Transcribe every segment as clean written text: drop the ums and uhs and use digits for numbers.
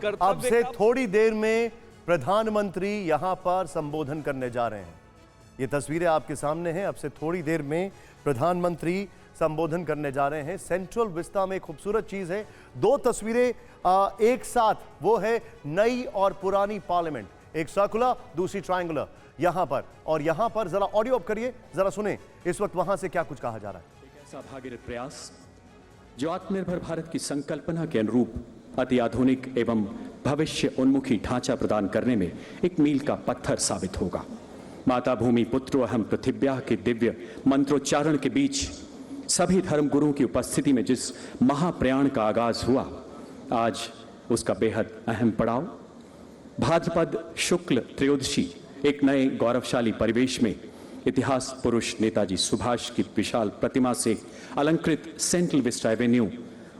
अब से थोड़ी देर में प्रधानमंत्री यहां पर संबोधन करने जा रहे हैं। ये तस्वीरें आपके सामने हैं। अब से थोड़ी देर में प्रधानमंत्री संबोधन करने जा रहे हैं। सेंट्रल विस्टा में खूबसूरत चीज है, दो तस्वीरें एक साथ, वो है नई और पुरानी पार्लियामेंट, एक सर्कुलर दूसरी ट्रायंगुलर यहां पर। और यहां पर जरा ऑडियो अप करिए, जरा सुने इस वक्त वहां से क्या कुछ कहा जा रहा है। एक ऐसा भागीरथ प्रयास जो आत्मनिर्भर भारत की संकल्पना के अनुरूप अति आधुनिक एवं भविष्य उन्मुखी ढांचा प्रदान करने में एक मील का पत्थर साबित होगा। माता भूमि पुत्रो अहम पृथिव्याः के दिव्य मंत्रोच्चारण के बीच सभी धर्म गुरुओं की उपस्थिति में जिस महाप्रयाण का आगाज हुआ, आज उसका बेहद अहम पड़ाव भाद्रपद शुक्ल त्रयोदशी एक नए गौरवशाली परिवेश में इतिहास पुरुष नेताजी सुभाष की विशाल प्रतिमा से अलंकृत सेंट्रल विस्टा एवेन्यू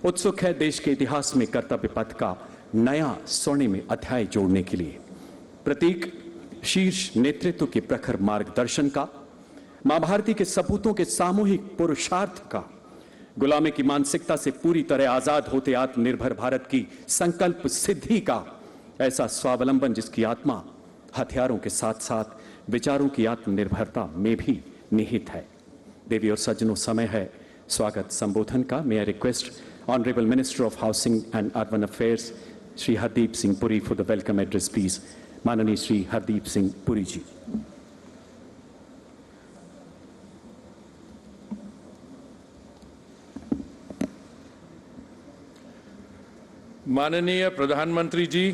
उत्सुक है देश के इतिहास में कर्तव्य पथ का नया स्वर्णिम अध्याय जोड़ने के लिए। प्रतीक शीर्ष नेतृत्व के प्रखर मार्गदर्शन का, मां भारती के सपूतों के सामूहिक पुरुषार्थ का, गुलामी की मानसिकता से पूरी तरह आजाद होते आत्मनिर्भर भारत की संकल्प सिद्धि का ऐसा स्वावलंबन जिसकी आत्मा हथियारों के साथ साथ विचारों की आत्मनिर्भरता में भी निहित है। देवी और सज्जनों, समय है स्वागत संबोधन का। May I request honourable minister of housing and urban affairs Shri Hardeep Singh Puri for the welcome address please. माननीय श्री हरदीप सिंह पुरी जी। माननीय प्रधानमंत्री जी,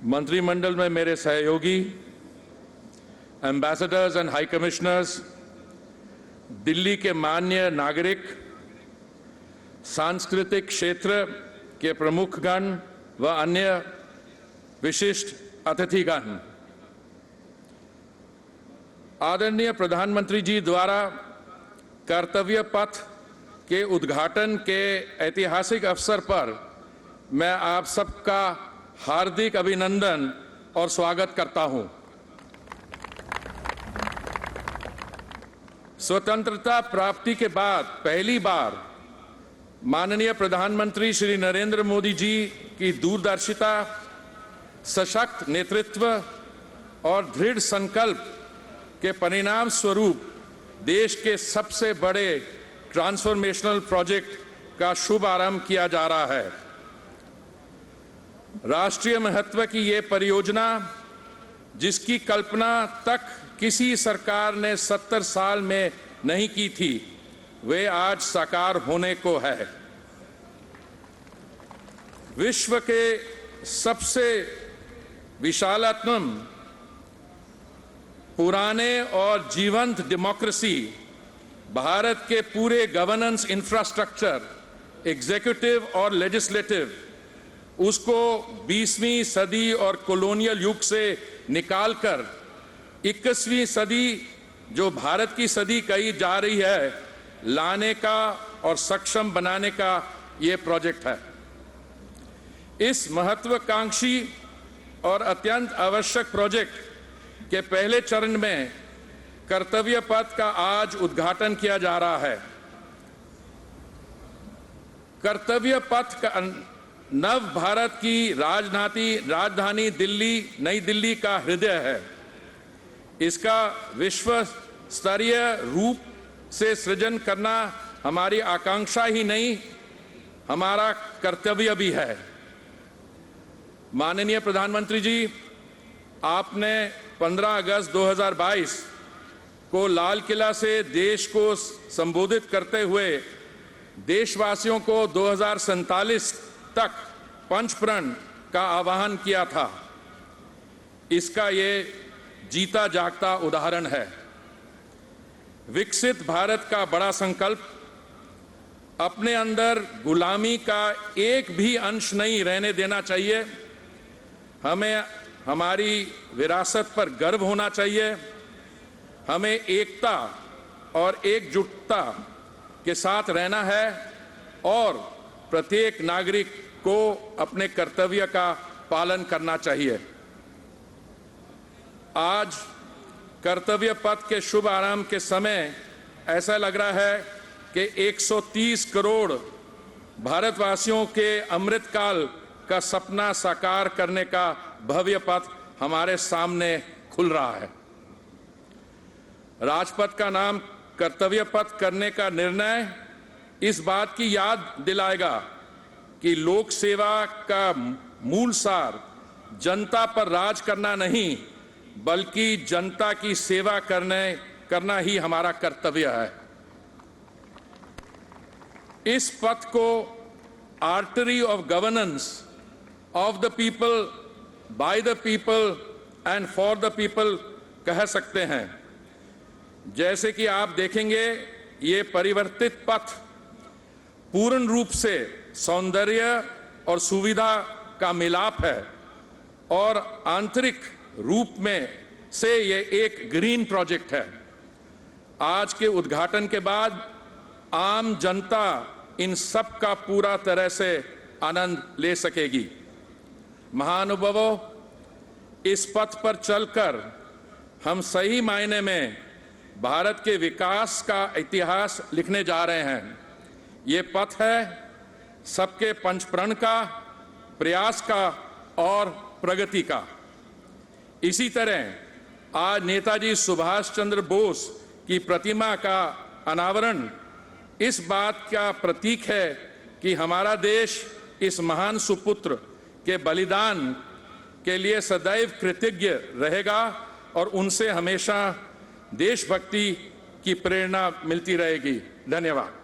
मंत्रिमंडल में मेरे सहयोगी, ambassadors and high commissioners, Delhi के मान्य नागरिक, सांस्कृतिक क्षेत्र के प्रमुखगण व अन्य विशिष्ट अतिथिगण, आदरणीय प्रधानमंत्री जी द्वारा कर्तव्य पथ के उद्घाटन के ऐतिहासिक अवसर पर मैं आप सबका हार्दिक अभिनंदन और स्वागत करता हूं। स्वतंत्रता प्राप्ति के बाद पहली बार माननीय प्रधानमंत्री श्री नरेंद्र मोदी जी की दूरदर्शिता, सशक्त नेतृत्व और दृढ़ संकल्प के परिणाम स्वरूप देश के सबसे बड़े ट्रांसफॉर्मेशनल प्रोजेक्ट का शुभ आरंभ किया जा रहा है। राष्ट्रीय महत्व की ये परियोजना, जिसकी कल्पना तक किसी सरकार ने 70 साल में नहीं की थी, वे आज साकार होने को है। विश्व के सबसे विशालतम, पुराने और जीवंत डेमोक्रेसी, भारत के पूरे गवर्नेंस इंफ्रास्ट्रक्चर, एग्जीक्यूटिव और लेजिस्लेटिव, उसको 20वीं सदी और कॉलोनियल युग से निकालकर 21वीं सदी, जो भारत की सदी कही जा रही है, लाने का और सक्षम बनाने का ये प्रोजेक्ट है। इस महत्वाकांक्षी और अत्यंत आवश्यक प्रोजेक्ट के पहले चरण में कर्तव्य पथ का आज उद्घाटन किया जा रहा है। कर्तव्य पथ का नव भारत की राजधानी दिल्ली, नई दिल्ली का हृदय है। इसका विश्व स्तरीय रूप से सृजन करना हमारी आकांक्षा ही नहीं, हमारा कर्तव्य भी है। माननीय प्रधानमंत्री जी, आपने 15 अगस्त 2022 को लाल किला से देश को संबोधित करते हुए देशवासियों को 2047 तक पंचप्रण का आह्वान किया था। इसका ये जीता जागता उदाहरण है। विकसित भारत का बड़ा संकल्प अपने अंदर गुलामी का एक भी अंश नहीं रहने देना चाहिए। हमें हमारी विरासत पर गर्व होना चाहिए। हमें एकता और एकजुटता के साथ रहना है और प्रत्येक नागरिक को अपने कर्तव्य का पालन करना चाहिए। आज कर्तव्य पथ के शुभ आरंभ के समय ऐसा लग रहा है कि 130 करोड़ भारतवासियों के अमृतकाल का सपना साकार करने का भव्य पथ हमारे सामने खुल रहा है। राजपथ का नाम कर्तव्य पथ करने का निर्णय इस बात की याद दिलाएगा कि लोक सेवा का मूल सार जनता पर राज करना नहीं, बल्कि जनता की सेवा करना ही हमारा कर्तव्य है। इस पथ को artery of governance of the people, by the people and for the people कह सकते हैं। जैसे कि आप देखेंगे, ये परिवर्तित पथ पूर्ण रूप से सौंदर्य और सुविधा का मिलाप है और आंतरिक रूप में से ये एक ग्रीन प्रोजेक्ट है। आज के उद्घाटन के बाद आम जनता इन सब का पूरा तरह से आनंद ले सकेगी। महानुभावों, इस पथ पर चलकर हम सही मायने में भारत के विकास का इतिहास लिखने जा रहे हैं। ये पथ है सबके पंचप्रण का, प्रयास का और प्रगति का। इसी तरह आज नेताजी सुभाष चंद्र बोस की प्रतिमा का अनावरण इस बात का प्रतीक है कि हमारा देश इस महान सुपुत्र के बलिदान के लिए सदैव कृतज्ञ रहेगा और उनसे हमेशा देशभक्ति की प्रेरणा मिलती रहेगी। धन्यवाद।